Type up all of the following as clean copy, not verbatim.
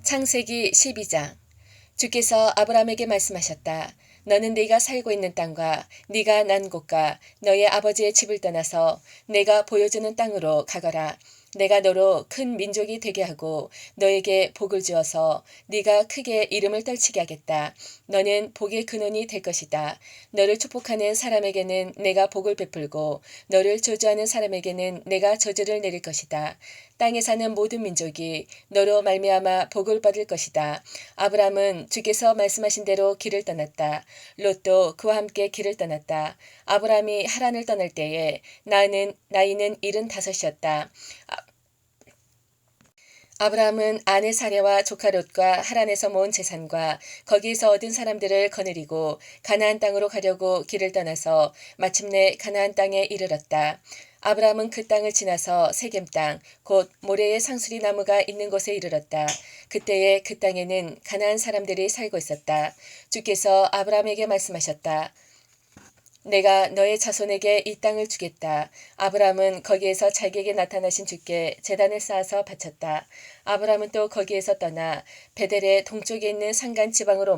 창세기 12장. 주께서 아브라함에게 말씀하셨다. 너는 네가 살고 있는 땅과 네가 난 곳과 너의 아버지의 집을 떠나서 내가 보여주는 땅으로 가거라. 내가 너로 큰 민족이 되게 하고 너에게 복을 주어서 네가 크게 이름을 떨치게 하겠다. 너는 복의 근원이 될 것이다. 너를 축복하는 사람에게는 내가 복을 베풀고 너를 저주하는 사람에게는 내가 저주를 내릴 것이다. 땅에 사는 모든 민족이 너로 말미암아 복을 받을 것이다. 아브람은 주께서 말씀하신 대로 길을 떠났다. 롯도 그와 함께 길을 떠났다. 아브람이 하란을 떠날 때에 나이는 75이었다. 아브라함은 아내 사레와 조카 롯과 하란에서 모은 재산과 거기에서 얻은 사람들을 거느리고 가나안 땅으로 가려고 길을 떠나서 마침내 가나안 땅에 이르렀다. 아브라함은 그 땅을 지나서 세겜 땅, 곧 모레의 상수리 나무가 있는 곳에 이르렀다. 그때에 그 땅에는 가나안 사람들이 살고 있었다. 주께서 아브라함에게 말씀하셨다. 내가 너의 자손에게 이 땅을 주겠다. 아브라함은 거기에서 자기에게 나타나신 주께 제단을 쌓아서 바쳤다. 아브라함은 또 거기에서 떠나 베델의 동쪽에 있는 산간 지방으로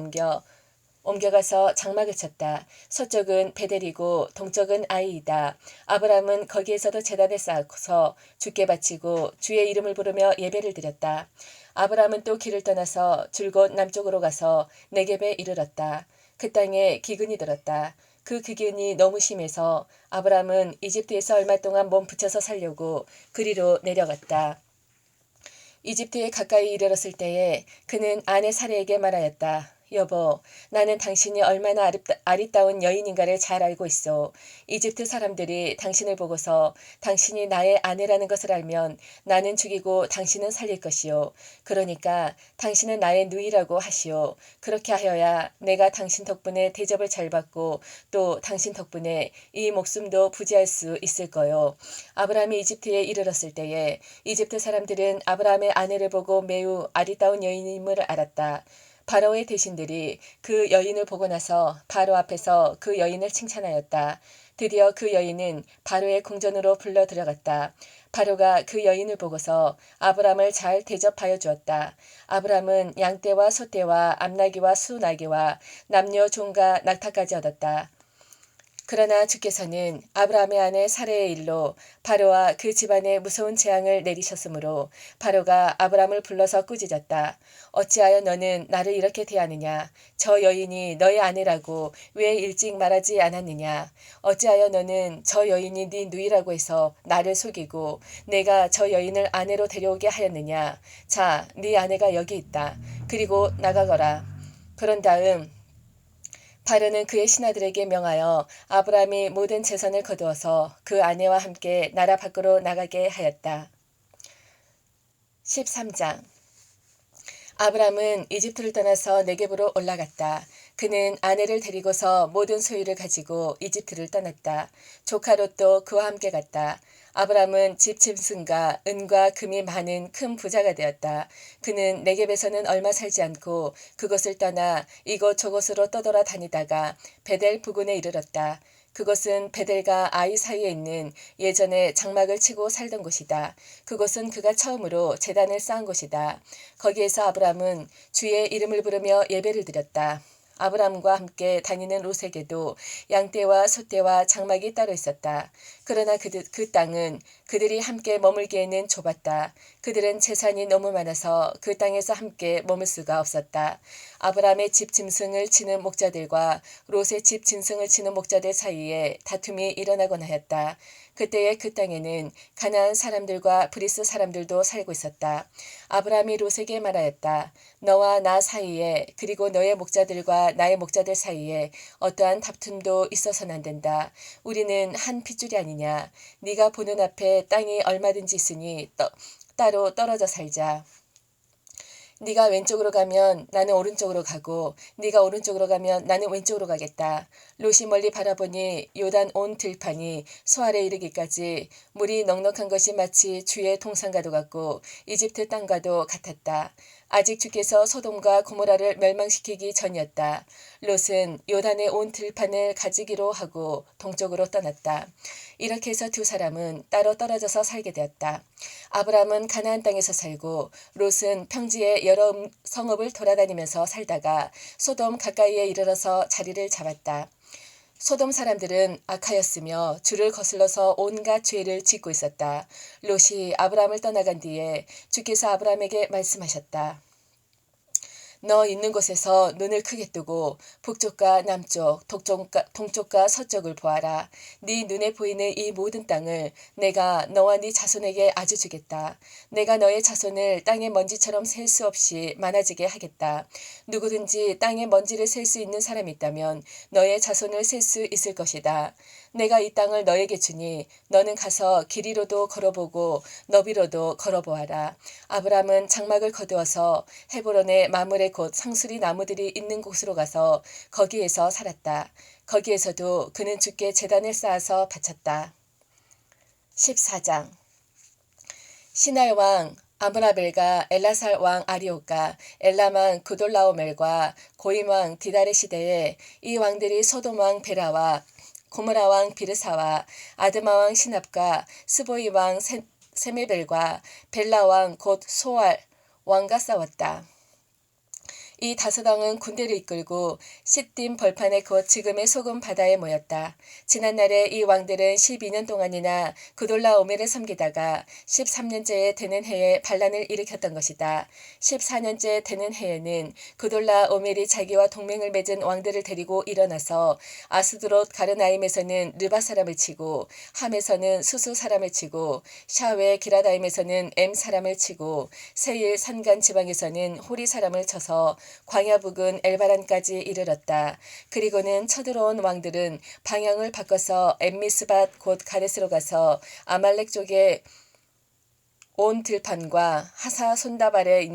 옮겨가서 장막을 쳤다. 서쪽은 베델이고 동쪽은 아이이다. 아브라함은 거기에서도 제단을 쌓아서 주께 바치고 주의 이름을 부르며 예배를 드렸다. 아브라함은 또 길을 떠나서 줄곧 남쪽으로 가서 네겝에 이르렀다. 그 땅에 기근이 들었다. 그 기근이 너무 심해서 아브라함은 이집트에서 얼마 동안 몸 붙여서 살려고 그리로 내려갔다. 이집트에 가까이 이르렀을 때에 그는 아내 사레에게 말하였다. 여보, 나는 당신이 얼마나 아리따운 여인인가를 잘 알고 있어. 이집트 사람들이 당신을 보고서 당신이 나의 아내라는 것을 알면 나는 죽이고 당신은 살릴 것이요. 그러니까 당신은 나의 누이라고 하시오. 그렇게 하여야 내가 당신 덕분에 대접을 잘 받고 또 당신 덕분에 이 목숨도 부지할 수 있을 거요. 아브라함이 이집트에 이르렀을 때에 이집트 사람들은 아브라함의 아내를 보고 매우 아리따운 여인임을 알았다. 바로의 대신들이 그 여인을 보고 나서 바로 앞에서 그 여인을 칭찬하였다. 드디어 그 여인은 바로의 궁전으로 불러 들어갔다. 바로가 그 여인을 보고서 아브람을 잘 대접하여 주었다. 아브람은 양떼와 소떼와 암나귀와 수나귀와 남녀 종과 낙타까지 얻었다. 그러나 주께서는 아브라함의 아내 사레의 일로 바로와 그 집안에 무서운 재앙을 내리셨으므로 바로가 아브람을 불러서 꾸짖었다. 어찌하여 너는 나를 이렇게 대하느냐? 저 여인이 너의 아내라고 왜 일찍 말하지 않았느냐? 어찌하여 너는 저 여인이 네 누이라고 해서 나를 속이고 내가 저 여인을 아내로 데려오게 하였느냐? 자, 네 아내가 여기 있다. 그리고 나가거라. 그런 다음 바로는 그의 신하들에게 명하여 아브라함이 모든 재산을 거두어서 그 아내와 함께 나라 밖으로 나가게 하였다. 13장. 아브라함은 이집트를 떠나서 네겝으로 올라갔다. 그는 아내를 데리고서 모든 소유를 가지고 이집트를 떠났다. 조카 롯도 그와 함께 갔다. 아브라함은 집 짐승과 은과 금이 많은 큰 부자가 되었다. 그는 네겝에서는 얼마 살지 않고 그곳을 떠나 이곳 저곳으로 떠돌아 다니다가 베델 부근에 이르렀다. 그곳은 베델과 아이 사이에 있는 예전에 장막을 치고 살던 곳이다. 그곳은 그가 처음으로 제단을 쌓은 곳이다. 거기에서 아브라함은 주의 이름을 부르며 예배를 드렸다. 아브라함과 함께 다니는 롯에게도 양떼와 소떼와 장막이 따로 있었다. 그러나 그 땅은 그들이 함께 머물기에는 좁았다. 그들은 재산이 너무 많아서 그 땅에서 함께 머물 수가 없었다. 아브라함의 집 짐승을 치는 목자들과 롯의 집 짐승을 치는 목자들 사이에 다툼이 일어나곤 하였다. 그때에 그 땅에는 가나안 사람들과 브리스 사람들도 살고 있었다. 아브라함이 롯에게 말하였다. 너와 나 사이에 그리고 너의 목자들과 나의 목자들 사이에 어떠한 다툼도 있어서는 안 된다. 우리는 한 핏줄이 아니냐. 네가 보는 앞에 땅이 얼마든지 있으니 따로 떨어져 살자. 네가 왼쪽으로 가면 나는 오른쪽으로 가고 네가 오른쪽으로 가면 나는 왼쪽으로 가겠다. 롯이 멀리 바라보니 요단 온 들판이 소알에 이르기까지 물이 넉넉한 것이 마치 주의 동산과도 같고 이집트 땅과도 같았다. 아직 주께서 소돔과 고모라를 멸망시키기 전이었다. 롯은 요단의 온 들판을 가지기로 하고 동쪽으로 떠났다. 이렇게 해서 두 사람은 따로 떨어져서 살게 되었다. 아브람은 가나안 땅에서 살고 롯은 평지의 여러 성읍을 돌아다니면서 살다가 소돔 가까이에 이르러서 자리를 잡았다. 소돔 사람들은 악하였으며 주를 거슬러서 온갖 죄를 짓고 있었다. 롯이 아브람을 떠나간 뒤에 주께서 아브람에게 말씀하셨다. 너 있는 곳에서 눈을 크게 뜨고 북쪽과 남쪽, 동쪽과 서쪽을 보아라. 네 눈에 보이는 이 모든 땅을 내가 너와 네 자손에게 아주 주겠다. 내가 너의 자손을 땅의 먼지처럼 셀 수 없이 많아지게 하겠다. 누구든지 땅의 먼지를 셀 수 있는 사람이 있다면 너의 자손을 셀 수 있을 것이다. 내가 이 땅을 너에게 주니 너는 가서 길이로도 걸어보고 너비로도 걸어보아라. 아브람은 장막을 거두어서 헤브론의 마므레 곧 상수리 나무들이 있는 곳으로 가서 거기에서 살았다. 거기에서도 그는 주께 제단을 쌓아서 바쳤다. 14장 시날 왕 아므라벨과 엘라살 왕 아리옥과 엘람왕 그돌라오멜과 고임 왕 디달의 시대에 이 왕들이 소돔 왕 베라와 고므라 왕 비르사와 아드마 왕 시납과 스보이 왕 세메벨과 벨라 왕 곧 소알 왕과 싸웠다. 이 다섯 왕은 군대를 이끌고 시딤 벌판에 곧 지금의 소금 바다에 모였다. 지난날에 이 왕들은 12년 동안이나 그돌라오멜을 섬기다가 13년째 되는 해에 반란을 일으켰던 것이다. 14년째 되는 해에는 그돌라오멜이 자기와 동맹을 맺은 왕들을 데리고 일어나서 아스드롯 가르나임에서는 르바 사람을 치고 함에서는 수수 사람을 치고 샤웨 기라다임에서는 엠 사람을 치고 세일 산간 지방에서는 호리 사람을 쳐서 광야 북은 엘바란까지 이르렀다. 그리고는 쳐들어온 왕들은 방향을 바꿔서 엠미스밭 곧 가데스로 가서 아말렉 쪽에 온 들판과 하사손다발에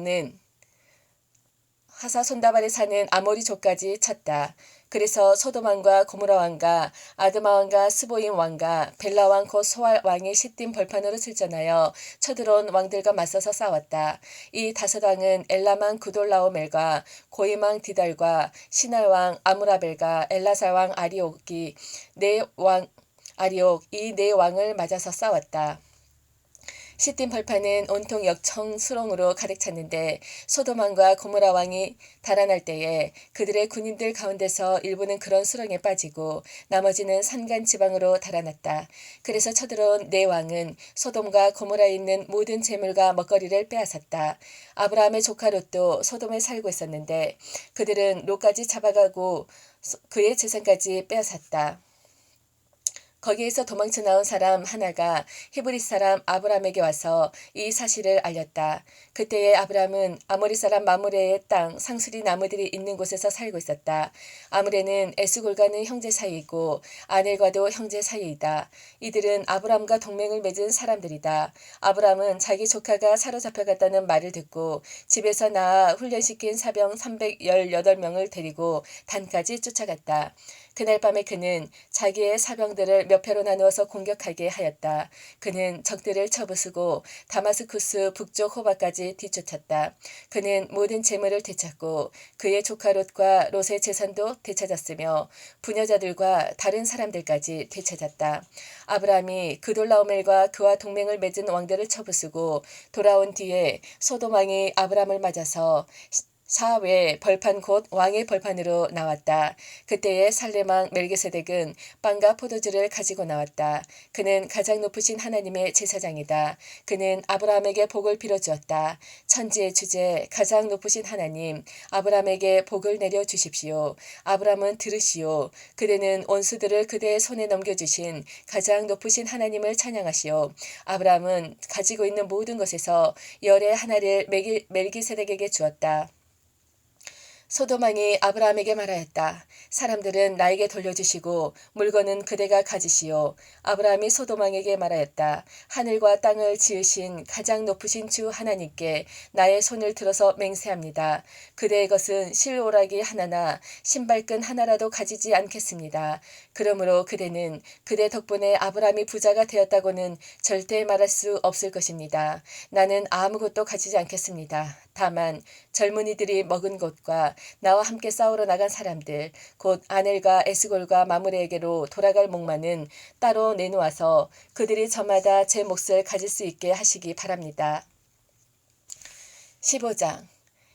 사는 아모리족까지 쳤다. 그래서 소돔 왕과 고모라 왕과 아드마 왕과 스보임 왕과 벨라 왕 곧 소알 왕이 시딤 벌판으로 출전하여 쳐들어온 왕들과 맞서서 싸웠다. 이 다섯 왕은 엘람 왕 그돌라오멜과 고임 왕 디달과 시날 왕 아므라벨과 엘라살 왕 아리옥 이 네 왕을 맞아서 싸웠다. 시딤 벌판은 온통 역청수렁으로 가득 찼는데 소돔 왕과 고모라 왕이 달아날 때에 그들의 군인들 가운데서 일부는 그런 수렁에 빠지고 나머지는 산간 지방으로 달아났다. 그래서 쳐들어온 네 왕은 소돔과 고모라에 있는 모든 재물과 먹거리를 빼앗았다. 아브라함의 조카 롯도 소돔에 살고 있었는데 그들은 롯까지 잡아가고 그의 재산까지 빼앗았다. 거기에서 도망쳐 나온 사람 하나가 히브리 사람 아브람에게 와서 이 사실을 알렸다. 그때에 아브람은 아모리 사람 마므레의 땅 상수리 나무들이 있는 곳에서 살고 있었다. 아므레는 에스골과는 형제 사이이고 아넬과도 형제 사이이다. 이들은 아브람과 동맹을 맺은 사람들이다. 아브람은 자기 조카가 사로잡혀갔다는 말을 듣고 집에서 나아 훈련시킨 사병 318명을 데리고 단까지 쫓아갔다. 그날 밤에 그는 자기의 사병들을 몇 표로 나누어서 공격하게 하였다. 그는 적들을 쳐부수고 다마스쿠스 북쪽 호바까지 뒤쫓았다. 그는 모든 재물을 되찾고 그의 조카 롯과 롯의 재산도 되찾았으며 부녀자들과 다른 사람들까지 되찾았다. 아브라함이 그돌라오멜과 그와 동맹을 맺은 왕들을 쳐부수고 돌아온 뒤에 소돔 왕이 아브라함을 맞아서 사외 벌판 곧 왕의 벌판으로 나왔다. 그때에 살렘왕 멜기세덱은 빵과 포도주를 가지고 나왔다. 그는 가장 높으신 하나님의 제사장이다. 그는 아브라함에게 복을 빌어주었다. 천지의 주제 가장 높으신 하나님 아브라함에게 복을 내려 주십시오. 아브라함은 들으시오. 그대는 원수들을 그대의 손에 넘겨주신 가장 높으신 하나님을 찬양하시오. 아브라함은 가지고 있는 모든 것에서 열의 하나를 멜기세덱에게 주었다. 소돔 왕이 아브라함에게 말하였다. 사람들은 나에게 돌려주시고 물건은 그대가 가지시오. 아브라함이 소돔 왕에게 말하였다. 하늘과 땅을 지으신 가장 높으신 주 하나님께 나의 손을 들어서 맹세합니다. 그대의 것은 실오라기 하나나 신발끈 하나라도 가지지 않겠습니다. 그러므로 그대는 그대 덕분에 아브라함이 부자가 되었다고는 절대 말할 수 없을 것입니다. 나는 아무것도 가지지 않겠습니다. 다만 젊은이들이 먹은 곳과 나와 함께 싸우러 나간 사람들 곧 아넬과 에스골과 마므레에게로 돌아갈 목마는 따로 내놓아서 그들이 저마다 제 몫을 가질 수 있게 하시기 바랍니다. 15장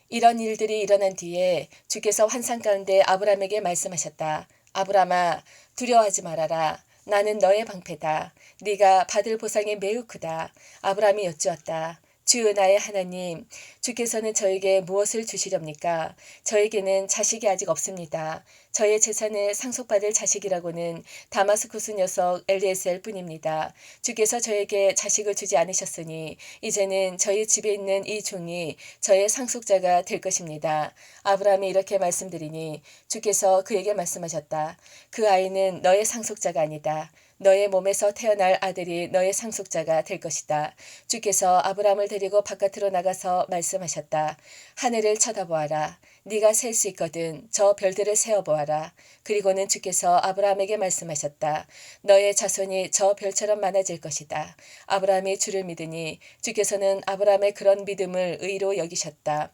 이런 일들이 일어난 뒤에 주께서 환상 가운데 아브람에게 말씀하셨다. 아브람아 두려워하지 말아라. 나는 너의 방패다. 네가 받을 보상이 매우 크다. 아브람이 여쭈었다. 주 나의 하나님, 주께서는 저에게 무엇을 주시렵니까? 저에게는 자식이 아직 없습니다. 저의 재산을 상속받을 자식이라고는 다마스쿠스 녀석 엘리에셀 뿐입니다. 주께서 저에게 자식을 주지 않으셨으니 이제는 저희 집에 있는 이 종이 저의 상속자가 될 것입니다. 아브라함이 이렇게 말씀드리니 주께서 그에게 말씀하셨다. 그 아이는 너의 상속자가 아니다. 너의 몸에서 태어날 아들이 너의 상속자가 될 것이다. 주께서 아브람을 데리고 바깥으로 나가서 말씀하셨다. 하늘을 쳐다보아라. 네가 셀 수 있거든 저 별들을 세어보아라. 그리고는 주께서 아브람에게 말씀하셨다. 너의 자손이 저 별처럼 많아질 것이다. 아브람이 주를 믿으니 주께서는 아브람의 그런 믿음을 의로 여기셨다.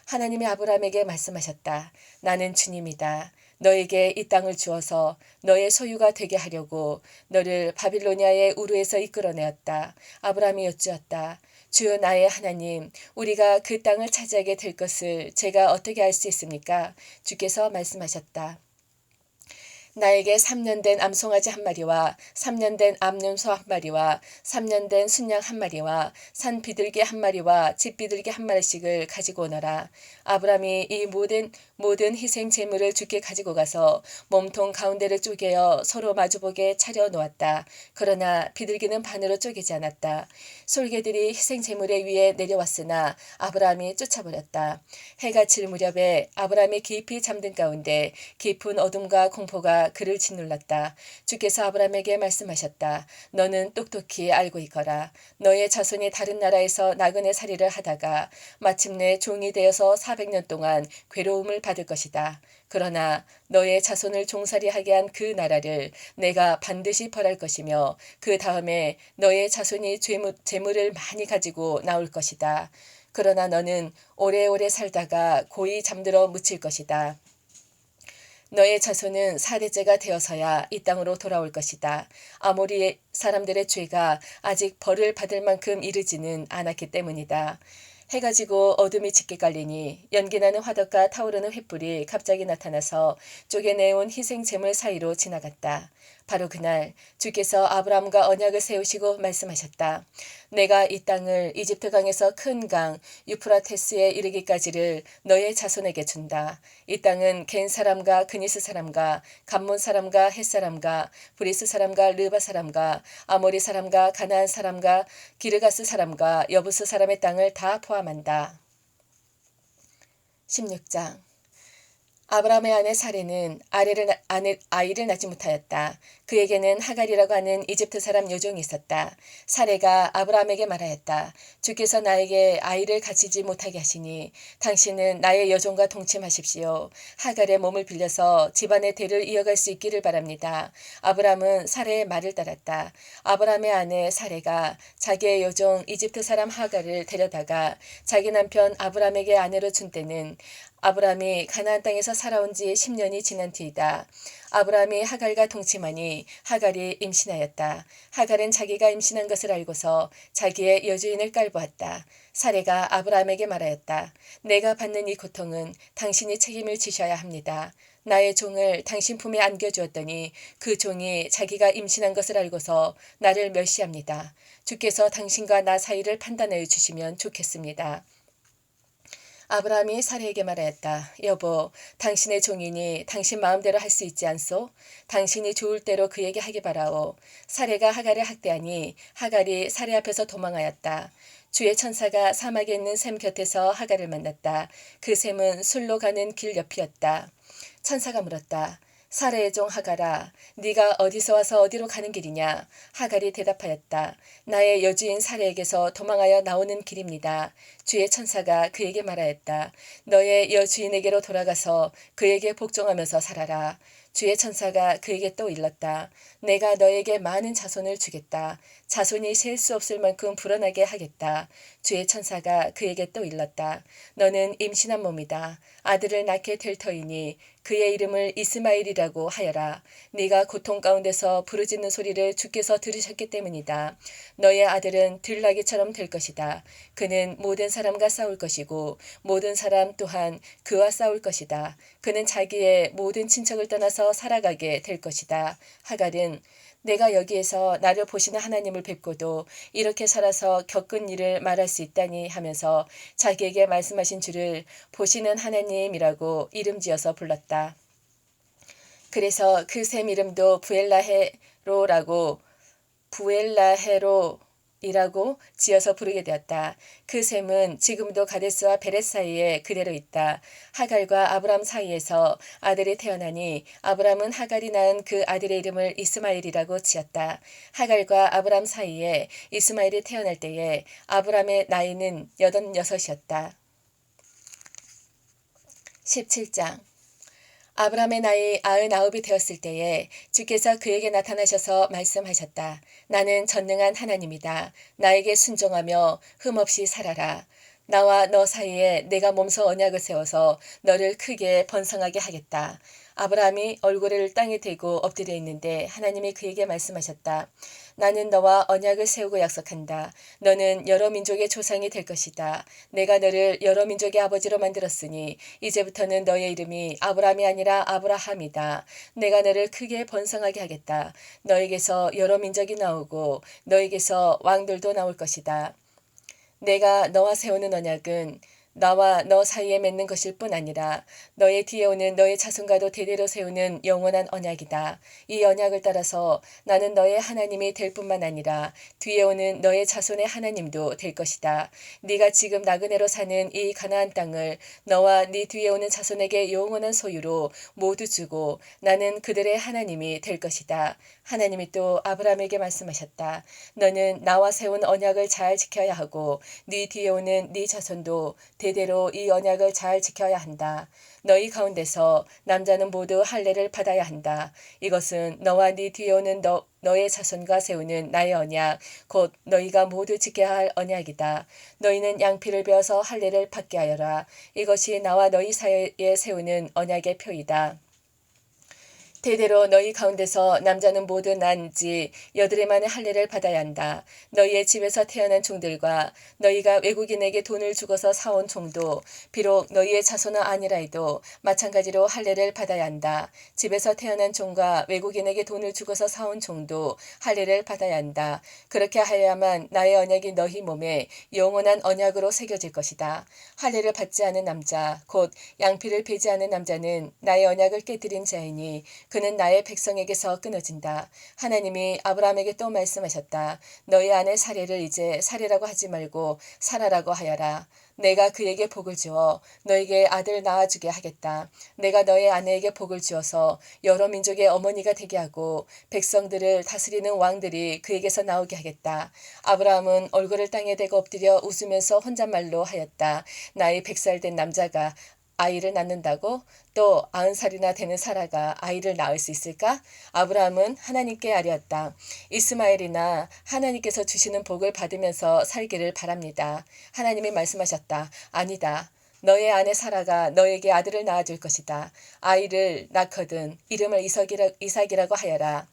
하나님이 아브람에게 말씀하셨다. 나는 주님이다. 너에게 이 땅을 주어서 너의 소유가 되게 하려고 너를 바빌로니아의 우르에서 이끌어내었다. 아브람이 여쭈었다. 주 나의 하나님, 우리가 그 땅을 차지하게 될 것을 제가 어떻게 알 수 있습니까? 주께서 말씀하셨다. 나에게 3년 된 암송아지 한 마리와 3년 된 암염소 한 마리와 3년 된 순양 한 마리와 산 비둘기 한 마리와 집 비둘기 한 마리씩을 가지고 오너라. 아브람이 이 모든 희생 제물을 주께 가지고 가서 몸통 가운데를 쪼개어 서로 마주보게 차려 놓았다. 그러나 비둘기는 반으로 쪼개지 않았다. 솔개들이 희생 제물의 위에 내려왔으나 아브람이 쫓아버렸다. 해가 질 무렵에 아브람이 깊이 잠든 가운데 깊은 어둠과 공포가 그를 짓눌렀다. 주께서 아브람에게 말씀하셨다. 너는 똑똑히 알고 있거라. 너의 자손이 다른 나라에서 나그네 살이를 하다가 마침내 종이 되어서 400년 동안 괴로움을 받을 것이다. 그러나 너의 자손을 종살이하게 한 그 나라를 내가 반드시 벌할 것이며 그 다음에 너의 자손이 재물을 많이 가지고 나올 것이다. 그러나 너는 오래오래 살다가 고이 잠들어 묻힐 것이다. 너의 자손은 4대째가 되어서야 이 땅으로 돌아올 것이다. 아모리 사람들의 죄가 아직 벌을 받을 만큼 이르지는 않았기 때문이다. 해가 지고 어둠이 짙게 깔리니 연기나는 화덕과 타오르는 횃불이 갑자기 나타나서 쪼개내온 희생 제물 사이로 지나갔다. 바로 그날 주께서 아브람과 언약을 세우시고 말씀하셨다. 내가 이 땅을 이집트 강에서 큰 강 유프라테스에 이르기까지를 너의 자손에게 준다. 이 땅은 겐 사람과 그니스 사람과 감몬 사람과 헷 사람과 브리스 사람과 르바 사람과 아모리 사람과 가나안 사람과 기르가스 사람과 여부스 사람의 땅을 다 포함한다. 16장 아브라함의 아내 사레는 아이를 낳지 못하였다. 그에게는 하갈이라고 하는 이집트 사람 여종이 있었다. 사레가 아브라함에게 말하였다. 주께서 나에게 아이를 가지지 못하게 하시니 당신은 나의 여종과 동침하십시오. 하갈의 몸을 빌려서 집안의 대를 이어갈 수 있기를 바랍니다. 아브라함은 사레의 말을 따랐다. 아브라함의 아내 사레가 자기의 여종 이집트 사람 하갈을 데려다가 자기 남편 아브라함에게 아내로 준 때는 아브라함이 가나안 땅에서 살아온 지 10년이 지난 뒤이다. 아브라함이 하갈과 동침하니 하갈이 임신하였다. 하갈은 자기가 임신한 것을 알고서 자기의 여주인을 깔보았다. 사레가 아브라함에게 말하였다. 내가 받는 이 고통은 당신이 책임을 지셔야 합니다. 나의 종을 당신 품에 안겨주었더니 그 종이 자기가 임신한 것을 알고서 나를 멸시합니다. 주께서 당신과 나 사이를 판단하여 주시면 좋겠습니다. 아브라함이 사레에게 말하였다. 여보, 당신의 종이니 당신 마음대로 할 수 있지 않소? 당신이 좋을 대로 그에게 하기 바라오. 사레가 하갈을 학대하니 하갈이 사레 앞에서 도망하였다. 주의 천사가 사막에 있는 샘 곁에서 하갈을 만났다. 그 샘은 술로 가는 길 옆이었다. 천사가 물었다. 사레의 종 하갈아, 네가 어디서 와서 어디로 가는 길이냐? 하갈이 대답하였다. 나의 여주인 사레에게서 도망하여 나오는 길입니다. 주의 천사가 그에게 말하였다. 너의 여주인에게로 돌아가서 그에게 복종하면서 살아라. 주의 천사가 그에게 또 일렀다. 내가 너에게 많은 자손을 주겠다. 자손이 셀 수 없을 만큼 불어나게 하겠다. 주의 천사가 그에게 또 일렀다. 너는 임신한 몸이다. 아들을 낳게 될 터이니 그의 이름을 이스마엘이라고 하여라. 네가 고통 가운데서 부르짖는 소리를 주께서 들으셨기 때문이다. 너의 아들은 들나귀처럼 될 것이다. 그는 모든 사람과 싸울 것이고 모든 사람 또한 그와 싸울 것이다. 그는 자기의 모든 친척을 떠나서 살아가게 될 것이다. 하갈은 내가 여기에서 나를 보시는 하나님을 뵙고도 이렇게 살아서 겪은 일을 말할 수 있다니 하면서 자기에게 말씀하신 주를 보시는 하나님이라고 이름 지어서 불렀다. 그래서 그 셈 이름도 부엘라헤로이라고 지어서 부르게 되었다. 그 셈은 지금도 가데스와 베렛 사이에 그대로 있다. 하갈과 아브람 사이에서 아들이 태어나니 아브람은 하갈이 낳은 그 아들의 이름을 이스마엘이라고 지었다. 하갈과 아브람 사이에 이스마엘이 태어날 때에 아브람의 나이는 86이었다. 17장 아브람의 나이 99이 되었을 때에 주께서 그에게 나타나셔서 말씀하셨다. 나는 전능한 하나님이다. 나에게 순종하며 흠없이 살아라. 나와 너 사이에 내가 몸소 언약을 세워서 너를 크게 번성하게 하겠다. 아브라함이 얼굴을 땅에 대고 엎드려 있는데 하나님이 그에게 말씀하셨다. 나는 너와 언약을 세우고 약속한다. 너는 여러 민족의 조상이 될 것이다. 내가 너를 여러 민족의 아버지로 만들었으니 이제부터는 너의 이름이 아브라함이 아니라 아브라함이다. 내가 너를 크게 번성하게 하겠다. 너에게서 여러 민족이 나오고 너에게서 왕들도 나올 것이다. 내가 너와 세우는 언약은 나와 너 사이에 맺는 것일 뿐 아니라 너의 뒤에 오는 너의 자손과도 대대로 세우는 영원한 언약이다. 이 언약을 따라서 나는 너의 하나님이 될 뿐만 아니라 뒤에 오는 너의 자손의 하나님도 될 것이다. 네가 지금 나그네로 사는 이 가나안 땅을 너와 네 뒤에 오는 자손에게 영원한 소유로 모두 주고 나는 그들의 하나님이 될 것이다. 하나님이 또 아브라함에게 말씀하셨다. 너는 나와 세운 언약을 잘 지켜야 하고 네 뒤에 오는 네 자손도 대대로 이 언약을 잘 지켜야 한다. 너희 가운데서 남자는 모두 할례를 받아야 한다. 이것은 너와 네 뒤에 오는 너의 자손과 세우는 나의 언약, 곧 너희가 모두 지켜야 할 언약이다. 너희는 양피를 베어서 할례를 받게 하여라. 이것이 나와 너희 사이에 세우는 언약의 표이다. 대대로 너희 가운데서 남자는 모두 난 지 여드레 만에 할례를 받아야 한다. 너희의 집에서 태어난 종들과 너희가 외국인에게 돈을 주고서 사온 종도 비록 너희의 자손은 아니라 해도 마찬가지로 할례를 받아야 한다. 집에서 태어난 종과 외국인에게 돈을 주고서 사온 종도 할례를 받아야 한다. 그렇게 하여야만 나의 언약이 너희 몸에 영원한 언약으로 새겨질 것이다. 할례를 받지 않은 남자 곧 양피를 베지 않은 남자는 나의 언약을 깨뜨린 자이니 그는 나의 백성에게서 끊어진다. 하나님이 아브라함에게 또 말씀하셨다. 너희 아내 사례를 이제 사례라고 하지 말고 사라라고 하여라. 내가 그에게 복을 주어 너에게 아들 낳아주게 하겠다. 내가 너의 아내에게 복을 주어서 여러 민족의 어머니가 되게 하고 백성들을 다스리는 왕들이 그에게서 나오게 하겠다. 아브라함은 얼굴을 땅에 대고 엎드려 웃으면서 혼잣말로 하였다. 나이 100살 된 남자가 아이를 낳는다고? 또 90살이나 되는 사라가 아이를 낳을 수 있을까? 아브라함은 하나님께 아뢰었다. 이스마엘이나 하나님께서 주시는 복을 받으면서 살기를 바랍니다. 하나님이 말씀하셨다. 아니다. 너의 아내 사라가 너에게 아들을 낳아줄 것이다. 아이를 낳거든 이름을 이삭이라고 하여라.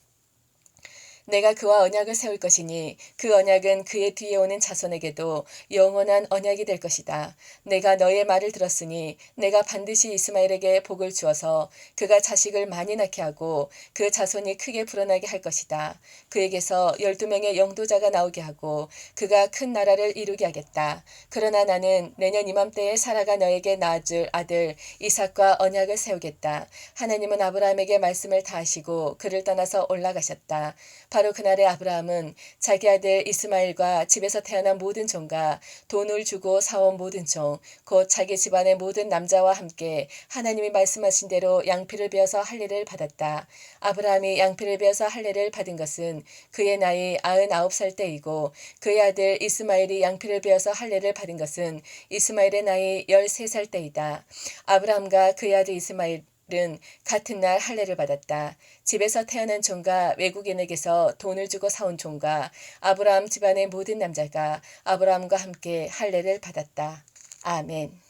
내가 그와 언약을 세울 것이니 그 언약은 그의 뒤에 오는 자손에게도 영원한 언약이 될 것이다. 내가 너의 말을 들었으니 내가 반드시 이스마엘에게 복을 주어서 그가 자식을 많이 낳게 하고 그 자손이 크게 불어나게 할 것이다. 그에게서 12명의 영도자가 나오게 하고 그가 큰 나라를 이루게 하겠다. 그러나 나는 내년 이맘때에 사라가 너에게 낳아줄 아들 이삭과 언약을 세우겠다. 하나님은 아브라함에게 말씀을 다하시고 그를 떠나서 올라가셨다. 바로 그날에 아브라함은 자기 아들 이스마엘과 집에서 태어난 모든 종과 돈을 주고 사온 모든 종, 곧 자기 집안의 모든 남자와 함께 하나님이 말씀하신 대로 양피를 베어서 할례를 받았다. 아브라함이 양피를 베어서 할례를 받은 것은 그의 나이 99살 때이고 그의 아들 이스마엘이 양피를 베어서 할례를 받은 것은 이스마엘의 나이 13살 때이다. 아브라함과 그의 아들 이스마엘 은 같은 날 할례를 받았다. 집에서 태어난 종과 외국인에게서 돈을 주고 사온 종과 아브라함 집안의 모든 남자가 아브라함과 함께 할례를 받았다. 아멘.